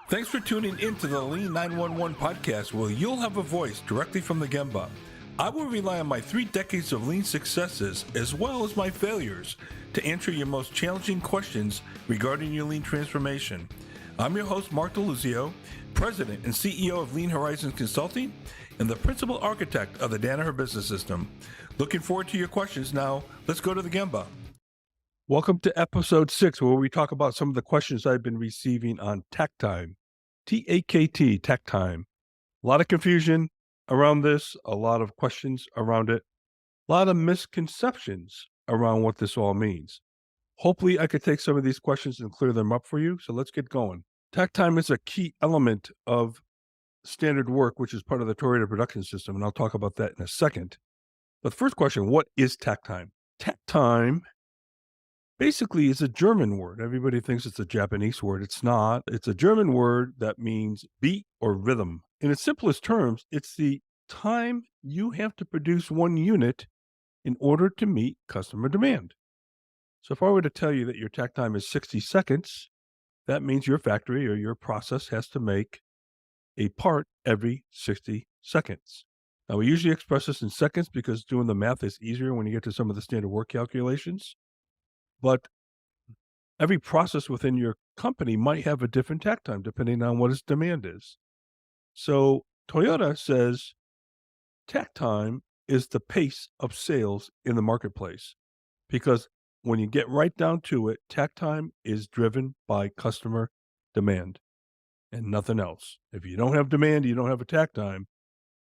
Thanks for tuning in to the Lean 911 podcast, where you'll have a voice directly from the Gemba. I will rely on my 3 decades of Lean successes as well as my failures to answer your most challenging questions regarding your Lean transformation. I'm your host, Mark DeLuzio, President and CEO of Lean Horizons Consulting and the Principal Architect of the Danaher Business System. Looking forward to your questions. Now, let's go to the Gemba. Welcome to episode 6, where we talk about some of the questions I've been receiving on TAKT Time. TAKT, TAKT Time. A lot of confusion around this, a lot of questions around it, a lot of misconceptions around what this all means. Hopefully, I could take some of these questions and clear them up for you. So let's get going. TAKT Time is a key element of standard work, which is part of the Toyota production system, and I'll talk about that in a second. But the first question, what is TAKT Time? TAKT Time basically is a German word. Everybody thinks it's a Japanese word. It's not. It's a German word that means beat or rhythm. In its simplest terms, it's the time you have to produce one unit in order to meet customer demand. So if I were to tell you that your TAKT time is 60 seconds, that means your factory or your process has to make a part every 60 seconds. Now, we usually express this in seconds because doing the math is easier when you get to some of the standard work calculations. But every process within your company might have a different TAKT time depending on what its demand is. So Toyota says TAKT time is the pace of sales in the marketplace, because when you get right down to it, TAKT time is driven by customer demand and nothing else. If you don't have demand, you don't have a TAKT time,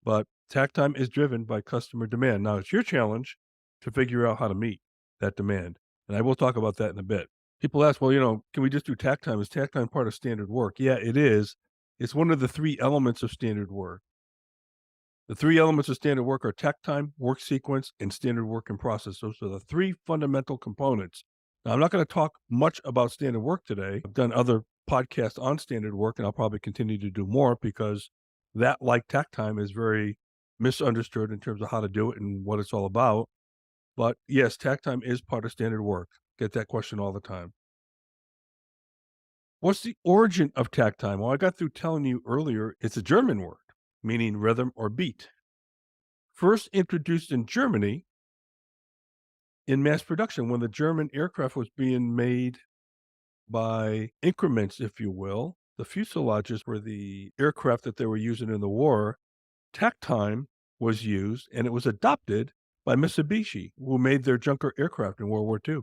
but TAKT time is driven by customer demand. Now, it's your challenge to figure out how to meet that demand. And I will talk about that in a bit. People ask, well, can we just do TAKT time? Is TAKT time part of standard work? Yeah, it is. It's one of the 3 elements of standard work. The 3 elements of standard work are TAKT time, work sequence, and standard work in process. Those are the 3 fundamental components. Now, I'm not going to talk much about standard work today. I've done other podcasts on standard work, and I'll probably continue to do more because that, like TAKT time, is very misunderstood in terms of how to do it and what it's all about. But yes, TAKT time is part of standard work. Get that question all the time. What's the origin of TAKT time? Well, I got through telling you earlier, it's a German word, meaning rhythm or beat. First introduced in Germany in mass production when the German aircraft was being made by increments, if you will. The fuselages were the aircraft that they were using in the war. TAKT time was used, and it was adopted by Mitsubishi, who made their Junker aircraft in World War II.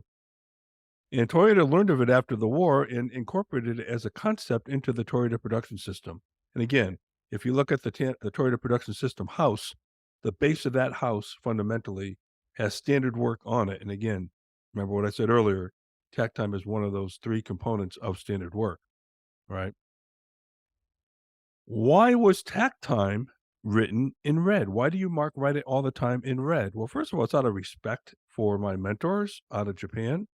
And Toyota learned of it after the war and incorporated it as a concept into the Toyota production system. And again, if you look at the Toyota production system house, the base of that house fundamentally has standard work on it. And again, remember what I said earlier, TAKT time is one of those 3 components of standard work, right? Why was TAKT time written in red? Why do you write it all the time in red? Well, first of all, it's out of respect for my mentors out of Japan.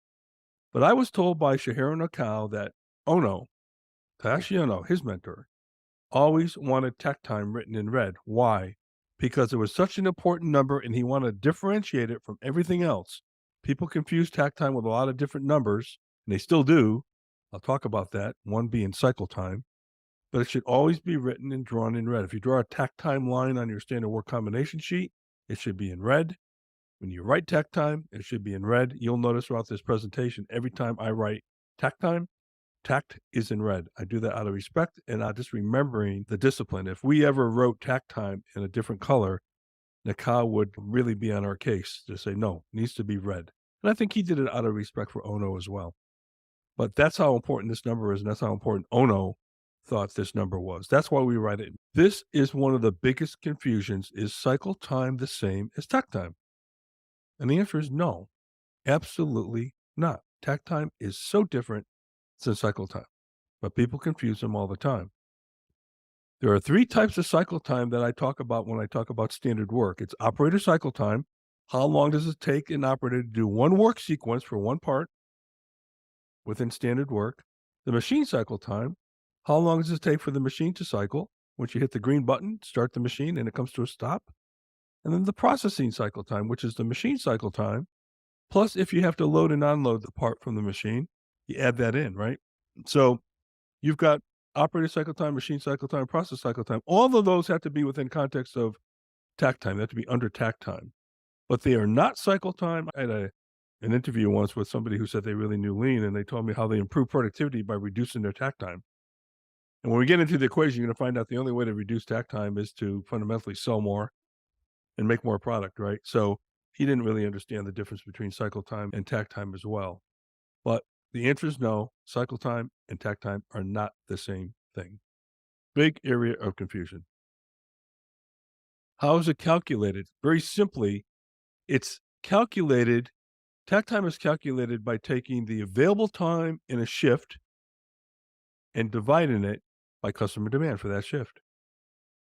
But I was told by Shigeru Nakao that Tadashi Ono, his mentor, always wanted TAKT time written in red. Why? Because it was such an important number and he wanted to differentiate it from everything else. People confuse TAKT time with a lot of different numbers, and they still do. I'll talk about that, one being cycle time. But it should always be written and drawn in red. If you draw a TAKT time line on your standard work combination sheet, it should be in red. When you write TAKT time, it should be in red. You'll notice throughout this presentation, every time I write TAKT time, TAKT is in red. I do that out of respect and out just remembering the discipline. If we ever wrote TAKT time in a different color, Nakao would really be on our case to say, no, it needs to be red. And I think he did it out of respect for Ono as well. But that's how important this number is, and that's how important Ono thought this number was. That's why we write it. This is one of the biggest confusions. Is cycle time the same as TAKT time? And the answer is no, absolutely not. TAKT time is so different than cycle time, but people confuse them all the time. There are 3 types of cycle time that I talk about when I talk about standard work. It's operator cycle time. How long does it take an operator to do one work sequence for one part within standard work? The machine cycle time. How long does it take for the machine to cycle? Once you hit the green button, start the machine, and it comes to a stop. And then the processing cycle time, which is the machine cycle time. Plus, if you have to load and unload the part from the machine, you add that in, right? So you've got operator cycle time, machine cycle time, process cycle time. All of those have to be within context of TAKT time. They have to be under TAKT time, but they are not cycle time. I had an interview once with somebody who said they really knew lean, and they told me how they improve productivity by reducing their TAKT time. And when we get into the equation, you're going to find out the only way to reduce TAKT time is to fundamentally sell more and make more product, right? So he didn't really understand the difference between cycle time and TAKT time as well. But the answer is no. Cycle time and TAKT time are not the same thing. Big area of confusion. How is it calculated? Very simply, it's calculated. TAKT time is calculated by taking the available time in a shift and dividing it by customer demand for that shift.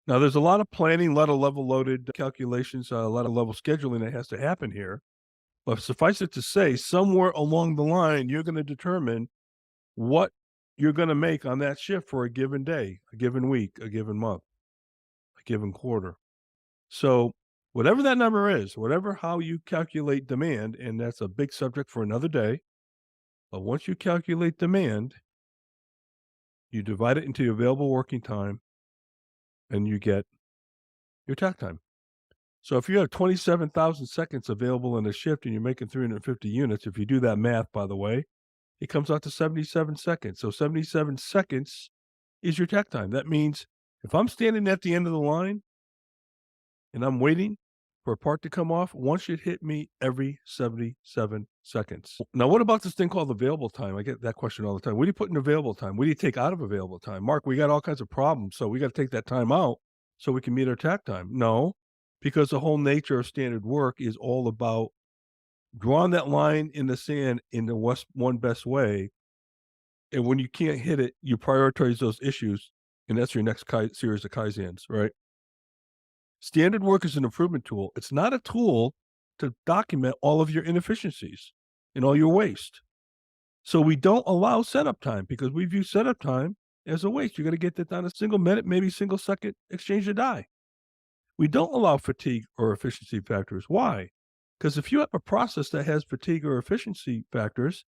Now, there's a lot of planning, a lot of level loaded calculations, a lot of level scheduling that has to happen here. But suffice it to say, somewhere along the line, you're going to determine what you're going to make on that shift for a given day, a given week, a given month, a given quarter. So, whatever that number is, whatever how you calculate demand, and that's a big subject for another day. But once you calculate demand, you divide it into available working time and you get your TAKT time. So if you have 27,000 seconds available in a shift and you're making 350 units, if you do that math, by the way, it comes out to 77 seconds. So 77 seconds is your TAKT time. That means if I'm standing at the end of the line and I'm waiting for a part to come off, one should hit me every 77 seconds. Now, what about this thing called available time? I get that question all the time. What do you put in available time? What do you take out of available time? Mark, we got all kinds of problems, so we got to take that time out so we can meet our TAKT time. No, because the whole nature of standard work is all about drawing that line in the sand in the one best way. And when you can't hit it, you prioritize those issues, and that's your next series of Kaizens, right? Standard work is an improvement tool. It's not a tool to document all of your inefficiencies and all your waste. So we don't allow setup time because we view setup time as a waste. You got to get that down a single minute, maybe single second, exchange the die. We don't allow fatigue or efficiency factors. Why? Because if you have a process that has fatigue or efficiency factors,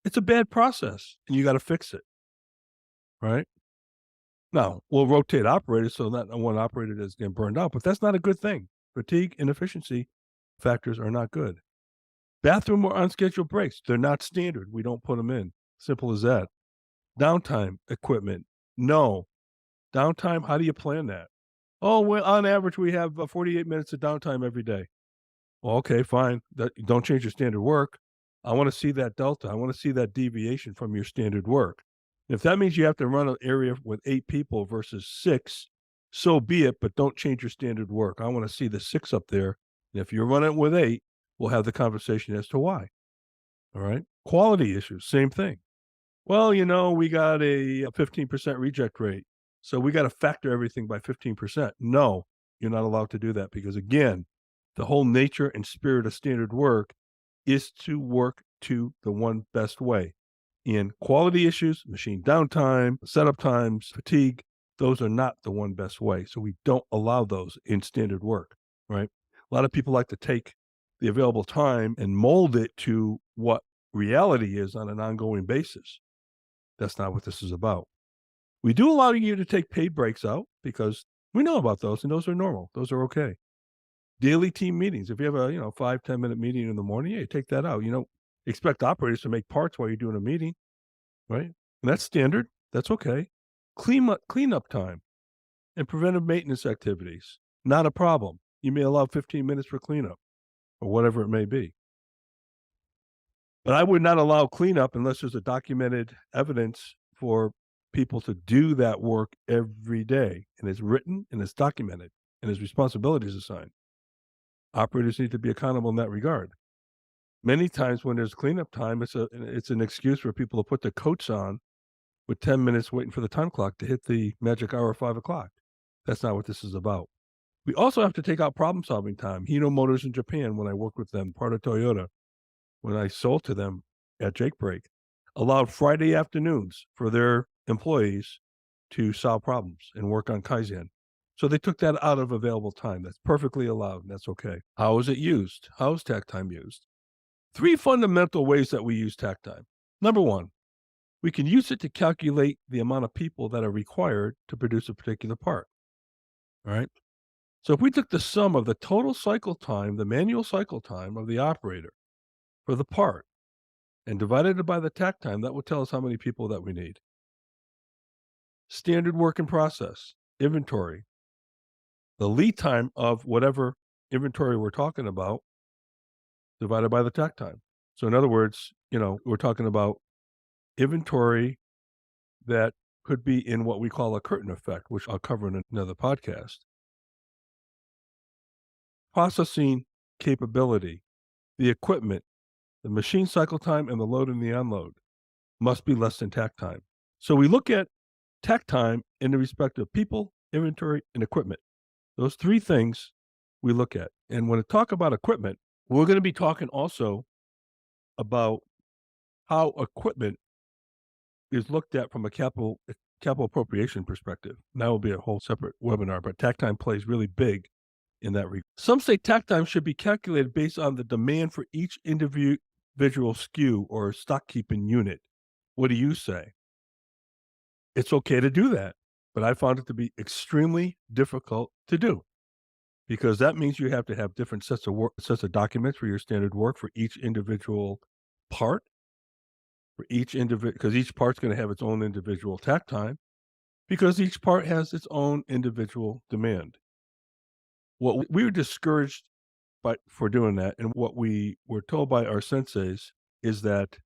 it's a bad process and you got to fix it, right? Now, we'll rotate operators so not one operator is getting burned out, but that's not a good thing. Fatigue and efficiency factors are not good. Bathroom or unscheduled breaks, they're not standard. We don't put them in. Simple as that. Downtime equipment, no. Downtime, how do you plan that? Oh, well, on average, we have 48 minutes of downtime every day. Well, okay, fine. Don't change your standard work. I want to see that delta. I want to see that deviation from your standard work. If that means you have to run an area with 8 people versus 6, so be it, but don't change your standard work. I want to see the 6 up there. And if you're running with 8, we'll have the conversation as to why. All right. Quality issues, same thing. Well, we got a 15% reject rate. So we got to factor everything by 15%. No, you're not allowed to do that because, again, the whole nature and spirit of standard work is to work to the one best way. In quality issues, machine downtime, setup times, fatigue, those are not the one best way. So we don't allow those in standard work, right? A lot of people like to take the available time and mold it to what reality is on an ongoing basis. That's not what this is about. We do allow you to take paid breaks out because we know about those and those are normal. Those are okay. Daily team meetings. If you have a 5-10 minute meeting in the morning, yeah, take that out. Expect operators to make parts while you're doing a meeting, right? And that's standard. That's okay. Cleanup time and preventive maintenance activities. Not a problem. You may allow 15 minutes for cleanup or whatever it may be. But I would not allow cleanup unless there's a documented evidence for people to do that work every day. And it's written and it's documented and his responsibilities assigned. Operators need to be accountable in that regard. Many times when there's cleanup time, it's an excuse for people to put their coats on with 10 minutes waiting for the time clock to hit the magic hour of 5 o'clock. That's not what this is about. We also have to take out problem-solving time. Hino Motors in Japan, when I worked with them, part of Toyota, when I sold to them at Jake Break, allowed Friday afternoons for their employees to solve problems and work on Kaizen. So they took that out of available time. That's perfectly allowed, and that's okay. How is it used? How is TAKT time used? 3 fundamental ways that we use TAKT time. Number 1, We can use it to calculate the amount of people that are required to produce a particular part. All right. So if we took the sum of the total cycle time, the manual cycle time of the operator for the part, and divided it by the takt time, that would tell us how many people that we need. Standard work in process, inventory, the lead time of whatever inventory we're talking about divided by the takt time. So in other words, we're talking about inventory that could be in what we call a curtain effect, which I'll cover in another podcast. Processing capability, the equipment, the machine cycle time, and the load and the unload must be less than takt time. So we look at takt time in the respect of people, inventory, and equipment. Those three things we look at. And when we talk about equipment, we're going to be talking also about how equipment is looked at from a capital appropriation perspective. That will be a whole separate webinar, but takt time plays really big in that regard. Some say takt time should be calculated based on the demand for each individual SKU or stock keeping unit. What do you say? It's okay to do that, but I found it to be extremely difficult to do because that means you have to have different sets of documents for your standard work for each individual part, for each individual, because each part's going to have its own individual takt time, because each part has its own individual demand. What we were discouraged for doing that, and what we were told by our senseis is that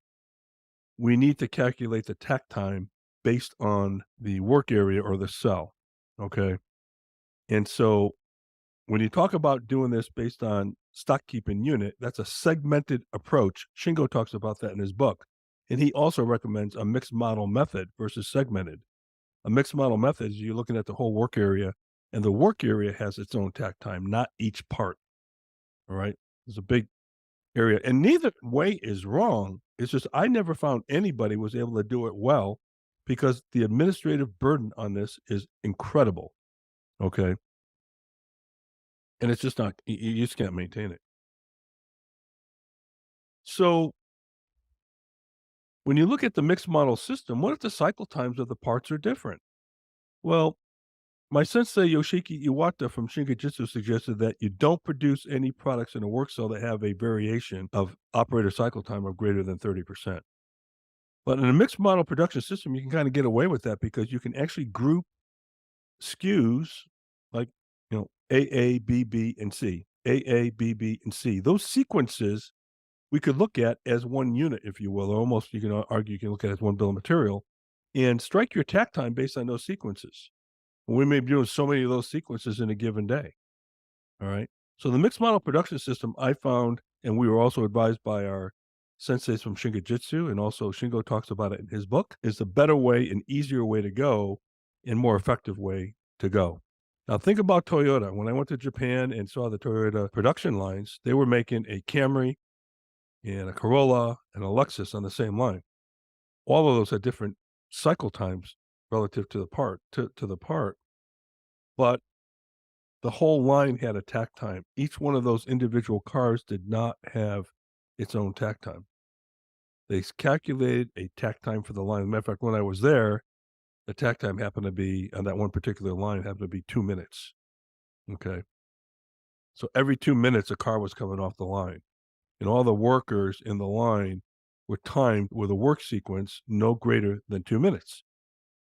we need to calculate the takt time based on the work area or the cell. Okay. And so when you talk about doing this based on stock keeping unit, that's a segmented approach. Shingo talks about that in his book. And he also recommends a mixed model method versus segmented. A mixed model method is you're looking at the whole work area, and the work area has its own takt time, not each part. All right. There's a big area. And neither way is wrong. It's just I never found anybody was able to do it well because the administrative burden on this is incredible. Okay. And it's just not, you just can't maintain it. So when you look at the mixed model system, what if the cycle times of the parts are different? Well, my sensei Yoshiki Iwata from Shingijutsu suggested that you don't produce any products in a work cell that have a variation of operator cycle time of greater than 30%. But in a mixed model production system, you can kind of get away with that because you can actually group SKUs like, AA, BB, and C. AA, BB, and C. Those sequences we could look at as one unit, if you will, or almost you can argue you can look at it as one bill of material and strike your takt time based on those sequences. We may be doing so many of those sequences in a given day. All right. So the mixed model production system I found, and we were also advised by our senseis from Shingijutsu, and also Shingo talks about it in his book, is the better way and easier way to go and more effective way to go. Now think about Toyota. When I went to Japan and saw the Toyota production lines, they were making a Camry and a Corolla and a Lexus on the same line. All of those had different cycle times relative to the part, but the whole line had a takt time. Each one of those individual cars did not have its own takt time. They calculated a takt time for the line. As a matter of fact, when I was there, the takt time happened to be on that one particular line happened to be 2 minutes. Okay. So every 2 minutes, a car was coming off the line. And all the workers in the line were timed with a work sequence no greater than 2 minutes.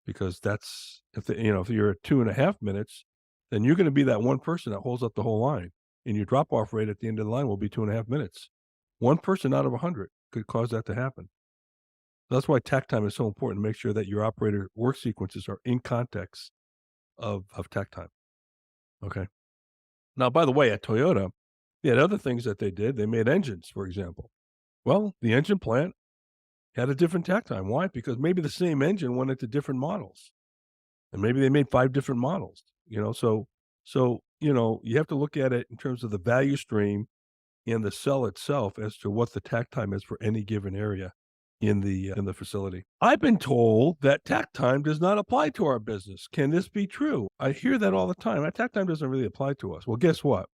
Because that's if you're at 2.5 minutes, then you're going to be that one person that holds up the whole line. And your drop off rate at the end of the line will be 2.5 minutes. One person out of 100 could cause that to happen. That's why takt time is so important to make sure that your operator work sequences are in context of takt time. Okay. Now, by the way, at Toyota, they had other things that they did. They made engines, for example. Well, the engine plant had a different takt time. Why? Because maybe the same engine went into different models. And maybe they made 5 different models, you have to look at it in terms of the value stream and the cell itself as to what the takt time is for any given area in the facility. I've been told that takt time does not apply to our business. Can this be true? I hear that all the time. That takt time doesn't really apply to us. Well, guess what?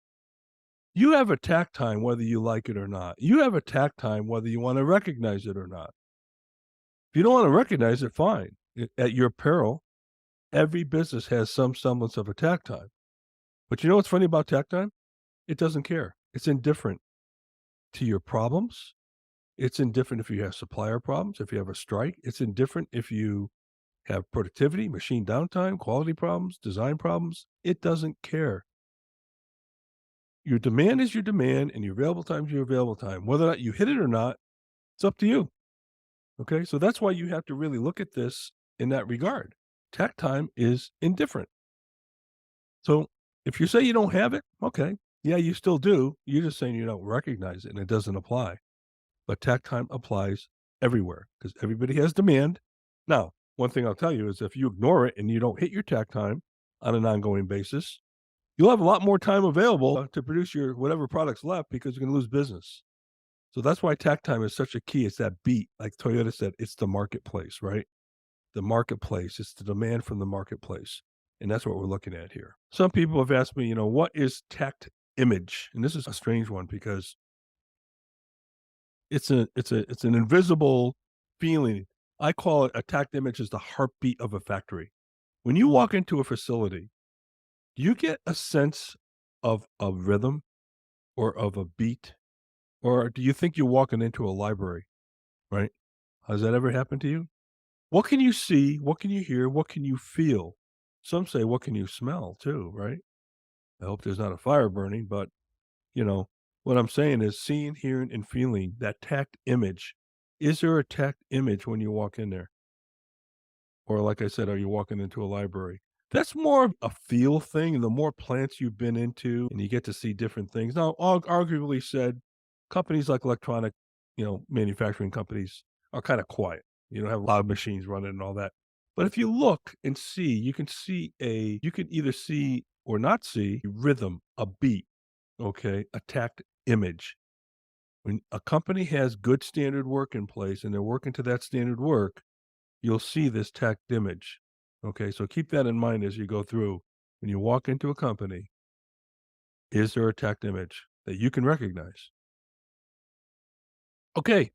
You have a takt time whether you like it or not. You have a takt time whether you want to recognize it or not. If you don't want to recognize it, fine. At your peril, every business has some semblance of a TAKT Time. But you know what's funny about TAKT Time? It doesn't care. It's indifferent to your problems. It's indifferent if you have supplier problems, if you have a strike. It's indifferent if you have productivity, machine downtime, quality problems, design problems. It doesn't care. Your demand is your demand, and your available time is your available time. Whether or not you hit it or not, it's up to you. Okay, so that's why you have to really look at this in that regard. TAKT Time is indifferent. So if you say you don't have it, okay, yeah, you still do. You're just saying you don't recognize it and it doesn't apply. But TAKT Time applies everywhere because everybody has demand. Now, one thing I'll tell you is if you ignore it and you don't hit your TAKT Time on an ongoing basis, you'll have a lot more time available to produce your whatever products left because you're going to lose business. So that's why TAKT Time is such a key. It's that beat, like Toyota said, it's the marketplace, right? The marketplace, it's the demand from the marketplace. And that's what we're looking at here. Some people have asked me, what is TAKT image? And this is a strange one because it's an invisible feeling. I call it a TAKT image is the heartbeat of a factory. When you walk into a facility, do you get a sense of a rhythm or of a beat? Or do you think you're walking into a library, right? Has that ever happened to you? What can you see? What can you hear? What can you feel? Some say, what can you smell too, right? I hope there's not a fire burning, but what I'm saying is seeing, hearing, and feeling that TAKT image. Is there a TAKT image when you walk in there? Or like I said, are you walking into a library? That's more of a feel thing. And the more plants you've been into and you get to see different things. Now, arguably said, companies like electronic, manufacturing companies are kind of quiet. You don't have a lot of machines running and all that. But if you look and see, you can either see or not see a rhythm, a beat, okay, a TAKT image. When a company has good standard work in place and they're working to that standard work, you'll see this TAKT image. Okay, so keep that in mind as you go through. When you walk into a company, is there a TAKT image that you can recognize? Okay,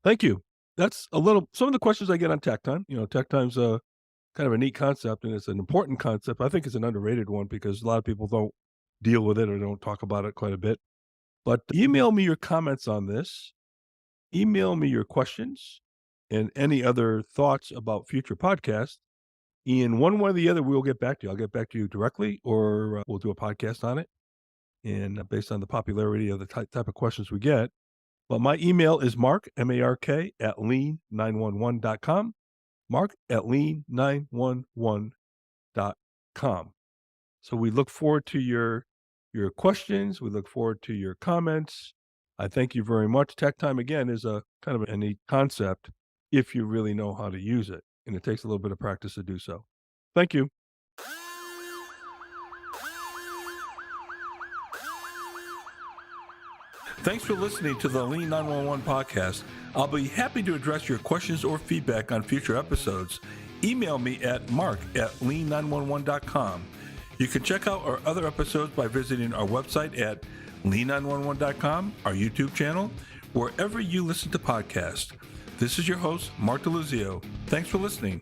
thank you. That's some of the questions I get on TAKT Time. TAKT Time's a kind of a neat concept and it's an important concept. I think it's an underrated one because a lot of people don't deal with it or don't talk about it quite a bit. But email me your comments on this. Email me your questions and any other thoughts about future podcasts. And one way or the other, we'll get back to you. I'll get back to you directly or we'll do a podcast on it. And based on the popularity of the type of questions we get. But my email is mark, M-A-R-K, at lean911.com. Mark at lean911.com. So we look forward to your questions. We look forward to your comments. I thank you very much. TAKT Time, again, is a kind of a neat concept if you really know how to use it. And it takes a little bit of practice to do so. Thank you. Thanks for listening to the Lean 911 podcast. I'll be happy to address your questions or feedback on future episodes. Email me at mark@lean911.com. You can check out our other episodes by visiting our website at lean911.com, our YouTube channel, wherever you listen to podcasts. This is your host, Mark DeLuzio. Thanks for listening.